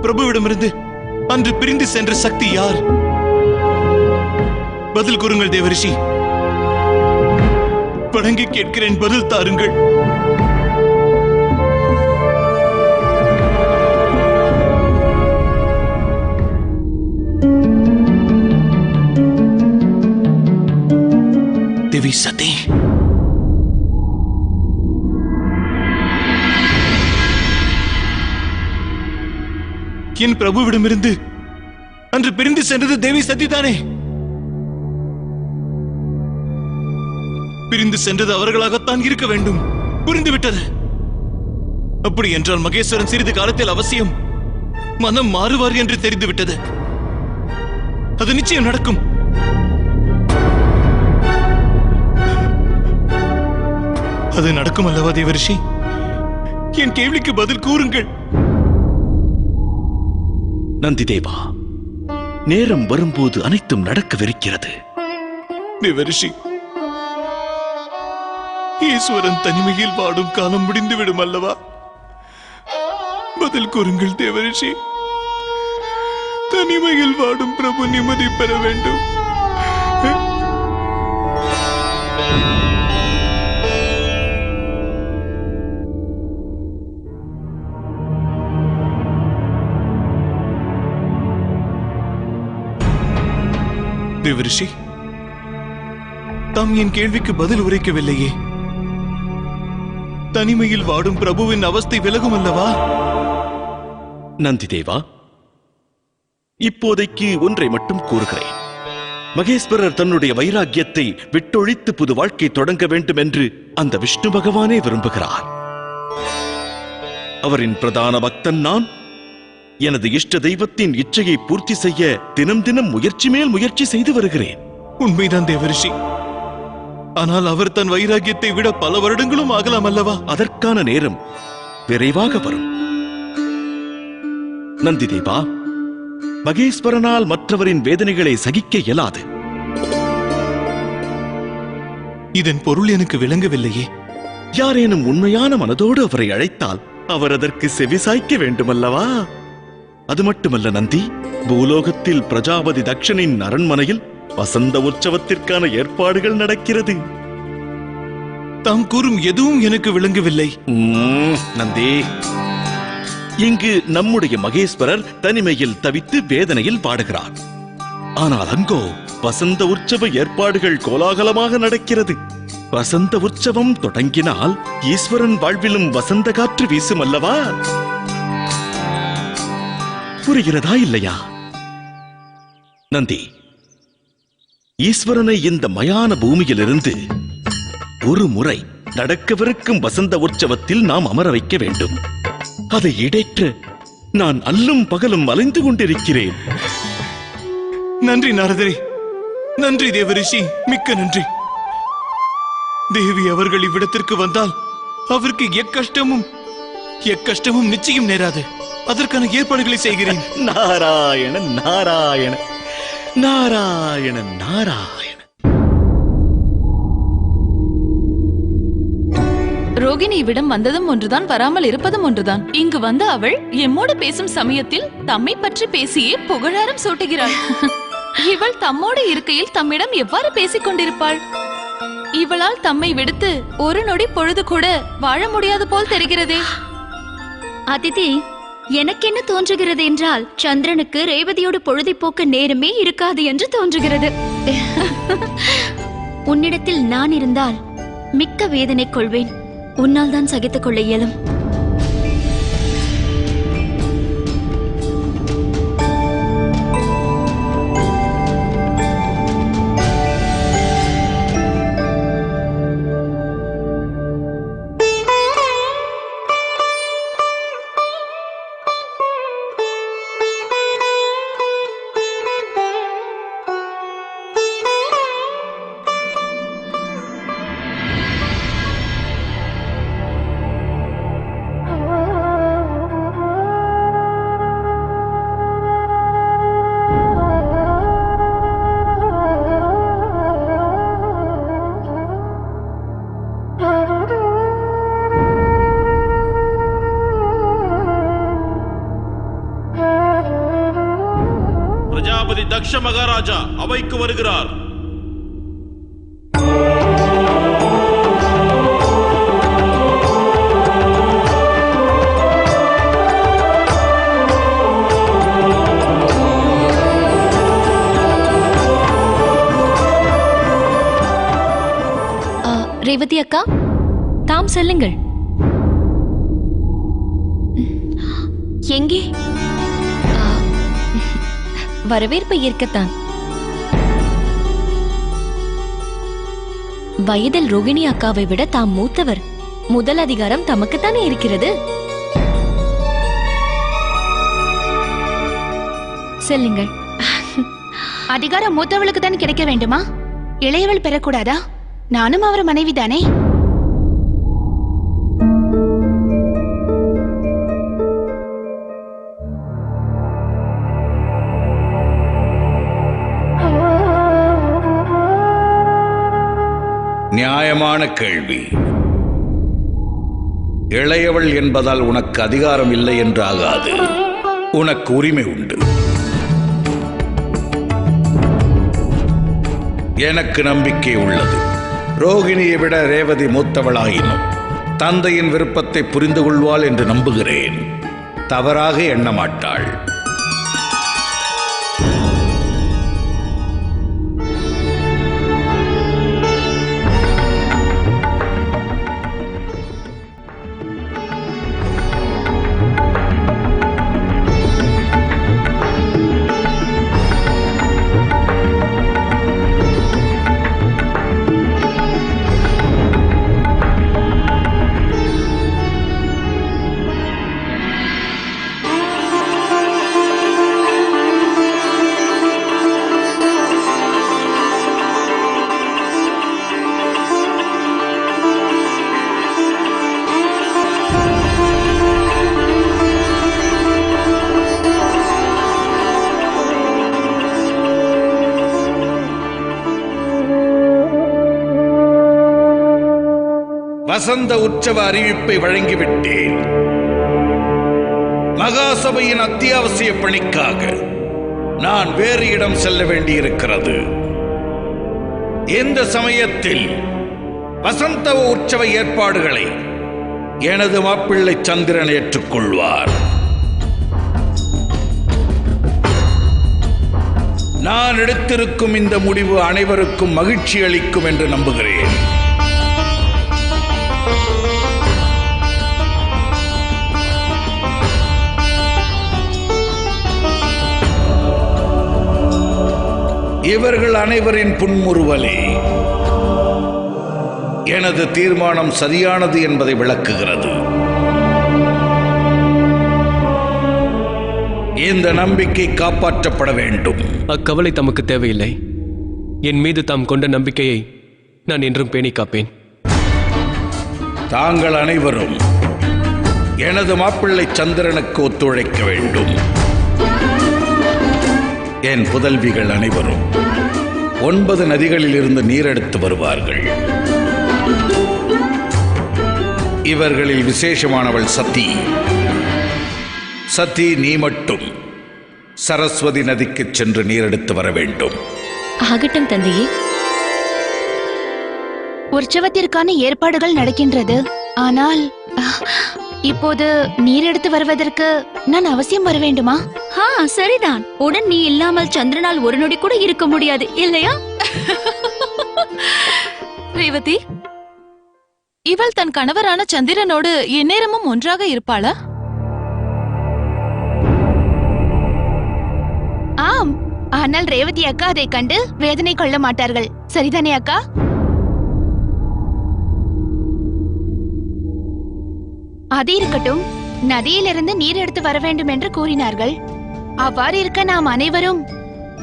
பிரபுவிடமிருந்து அன்று பிரிந்து சென்ற சக்தி யார்? பதில் கூறுங்கள் தேவரிஷி. வணங்கி கேட்கிறேன், பதில் தாருங்கள். தேவி சதி, என் பிரபுவிடமிருந்து அன்று பிரிந்து சென்றது தேவி சதி தானே? பிரிந்து சென்றது அவர்களாகத்தான் இருக்க வேண்டும். புரிந்துவிட்டது. அப்படி என்றால் மகேஸ்வரன் சிறிது காலத்தில் அவசியம் மனம் மாறுவார் என்று தெரிந்துவிட்டது. அது நிச்சயம் நடக்கும். அது நடக்கும் அல்லவா தேவரிஷி? என் கேள்விக்கு பதில் கூறுங்கள். நந்திதேவா, நேரம் வரும்போது அனைத்தும் நடக்கவிருக்கிறது. தேவரிஷி, ஈஸ்வரன் தனிமையில் வாடும் காலம் முடிந்துவிடும் அல்லவா? பதில் கூறுங்கள் தேவரிஷி. தனிமையில் வாடும் பிரபு நிம்மதி பெற வேண்டும். தேவரிஷி, தாம் என் கேள்விக்கு பதில் உரைக்கவில்லையே. தனிமையில் வாடும் பிரபுவின் அவஸ்தை விலகும் அல்லவா? நந்திதேவா, இப்போதைக்கு ஒன்றை மட்டும் கூறுகிறேன். மகேஸ்வரர் தன்னுடைய வைராக்கியத்தை விட்டொழித்து புது வாழ்க்கை தொடங்க வேண்டும் என்று அந்த விஷ்ணு பகவானே விரும்புகிறார். அவரின் பிரதான பக்தன் நான். எனது இஷ்ட தெய்வத்தின் இச்சையை பூர்த்தி செய்ய தினம் தினம் முயற்சி மேல் முயற்சி செய்து வருகிறேன். உண்மைதான் தேவரிஷி. ஆனால் அவர் தன் வைராக்கியத்தை விட பல வருடங்களும் ஆகலாம் அல்லவா? அதற்கான நேரம் விரைவாக வரும். நந்திதேவா, மகேஸ்வரனால் மற்றவரின் வேதனைகளை சகிக்க இயலாது. இதன் பொருள் எனக்கு விளங்கவில்லையே. யாரேனும் உண்மையான மனதோடு அவரை அழைத்தால் அவர் அதற்கு செவிசாய்க்க வேண்டுமல்லவா? அது மட்டுமல்ல நந்தி, பூலோகத்தில் பிரஜாபதி தக்ஷனின் அரண்மனையில் வசந்த உற்சவத்திற்கான ஏற்பாடுகள் நடக்கிறது. தாம் கூறும் எதுவும் எனக்கு விளங்கவில்லை. நந்தி, இங்கு நம்முடைய மகேஸ்வரர் தனிமையில் தவித்து வேதனையில் பாடுகிறார். ஆனால் அங்கோ வசந்த உற்சவ ஏற்பாடுகள் கோலாகலமாக நடக்கிறது. வசந்த உற்சவம் தொடங்கினால் ஈஸ்வரன் வாழ்விலும் வசந்த காற்று வீசும் அல்லவா? புரிகிறதா இல்லையா? நந்தி, ஈஸ்வரனை இந்த மயான பூமியிலிருந்து ஒரு முறை நடக்கவிருக்கும் வசந்த உற்சவத்தில் நாம் அமர வைக்க வேண்டும். அதை இடைற்ற நான் அல்லும் பகலும் அலைந்து கொண்டிருக்கிறேன். நன்றி நாரதரே, நன்றி தேவரிஷி, மிக்க நன்றி. தேவி அவர்கள் இவ்விடத்திற்கு வந்தால் அவருக்கு எக்கஷ்டமும் நிச்சயம் நேராது. அதற்கான ஏற்பாடுகளை செய்கிறேன். நாராயண நாராயண நாராயண நாராயண. ரோகிணி இவ்விடம் வந்ததும் ஒன்றுதான், வராமல் இருப்பதும் ஒன்றுதான். இங்கு வந்த அவள் எம்மோடு பேசும் சமயத்தில் தம்மை பற்றி பேசியே புகழாரம் சூட்டுகிறாள். இவள் தம்மோடு இருக்கையில் தம்மிடம் எவ்வாறு பேசிக் கொண்டிருப்பாள்? இவளால் தம்மை விடுத்து ஒரு நொடி பொழுது கூட வாழ முடியாது போல் தெரிகிறதே. அதிதி, எனக்கு என்ன தோன்றுகிறது என்றால், சந்திரனுக்கு ரேவதியோடு பொழுதை போக்க நேரமே இருக்காது என்று தோன்றுகிறது. உன்னிடத்தில் நான் இருந்தால் மிக்க வேதனை கொள்வேன். உன்னால் தான் சகித்துக் கொள்ள இயலும். தளபதி தக்ஷ மகாராஜா அவைக்கு வருகிறார். ரேவதி அக்கா, தாம் செல்லுங்கள். எங்கே? வரவேற்பை ஏற்கத்தான். வயதில் ரோகிணி அக்காவை விட தாம் மூத்தவர். முதல் அதிகாரம் தமக்குத்தானே இருக்கிறது. செல்லுங்கள். அதிகாரம் மூத்தவளுக்கு தான் கிடைக்க வேண்டுமா? இளையவள் பெறக்கூடாதா? நானும் அவர் மனைவிதானே. நியாயமான கேள்வி. இளையவள் என்பதால் உனக்கு அதிகாரம் இல்லை என்று ஆகாது. உனக்கு உரிமை உண்டு. எனக்கு நம்பிக்கை உள்ளது. ரோகிணியை விட ரேவதி மூத்தவளாயினும் தந்தையின் விருப்பத்தை புரிந்து கொள்வாள் என்று நம்புகிறேன். தவறாக எண்ண மாட்டாள். வசந்த உற்சவ அறிவிப்பை வழங்கிவிட்டேன். மகாசபையின் அத்தியாவசிய பணிக்காக நான் வேறு இடம் செல்ல வேண்டியிருக்கிறது. இந்த சமயத்தில் வசந்த உற்சவ ஏற்பாடுகளை எனது மாப்பிள்ளை சந்திரன் ஏற்றுக்கொள்வார். நான் எடுத்திருக்கும் இந்த முடிவு அனைவருக்கும் மகிழ்ச்சி அளிக்கும் என்று நம்புகிறேன். இவர்கள் அனைவரின் புன்முறுவலே எனது தீர்மானம் சரியானது என்பதை விளக்குகிறது. இந்த நம்பிக்கை காப்பாற்றப்பட வேண்டும். அக்கவலை தமக்கு தேவையில்லை. என் மீது தாம் கொண்ட நம்பிக்கையை நான் என்றும் பேணி காப்பேன். தாங்கள் அனைவரும் எனது மாப்பிள்ளை சந்திரனுக்கு ஒத்துழைக்க வேண்டும். என் புதல்விகள் அனைவரும் 9 நதிகளில் இருந்து நீரெடுத்து வருவார்கள். இவர்களில் விசேஷமானவள் சதி. சதி, நீ மட்டும் சரஸ்வதி நதிக்கு சென்று நீரெடுத்து வர வேண்டும். ஆகட்டும் தந்தையே. உற்சவத்திற்கான ஏற்பாடுகள் நடக்கின்றது. ஆனால் இப்போது நீர் எடுத்து வருவதற்கு நான் அவசியம் வர வேண்டுமா? சரிதான். உடன் நீ இல்லாமல் சந்திரனால் ஒரு நொடி கூட இருக்க முடியாது, இல்லையா? ரேவதி, இவள் தன் கணவரான சந்திரனோடு எந்நேரமும் ஒன்றாக இருப்பாளா? ஆம், ஆனால் ரேவதி அக்கா அதை கண்டு வேதனை கொள்ள மாட்டார்கள். சரிதானே அக்கா? அது இருக்கட்டும். நதியிலிருந்து நீர் எடுத்து வர வேண்டும் என்று கூறினார்கள். அவ்வாறு இருக்க நாம் அனைவரும்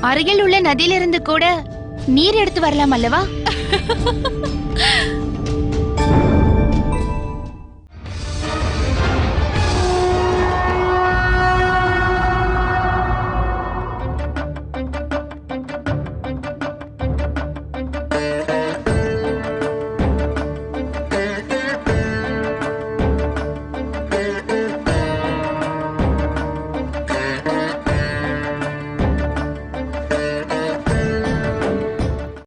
அருகில் உள்ள நதியிலிருந்து கூட நீர் எடுத்து வரலாம் அல்லவா?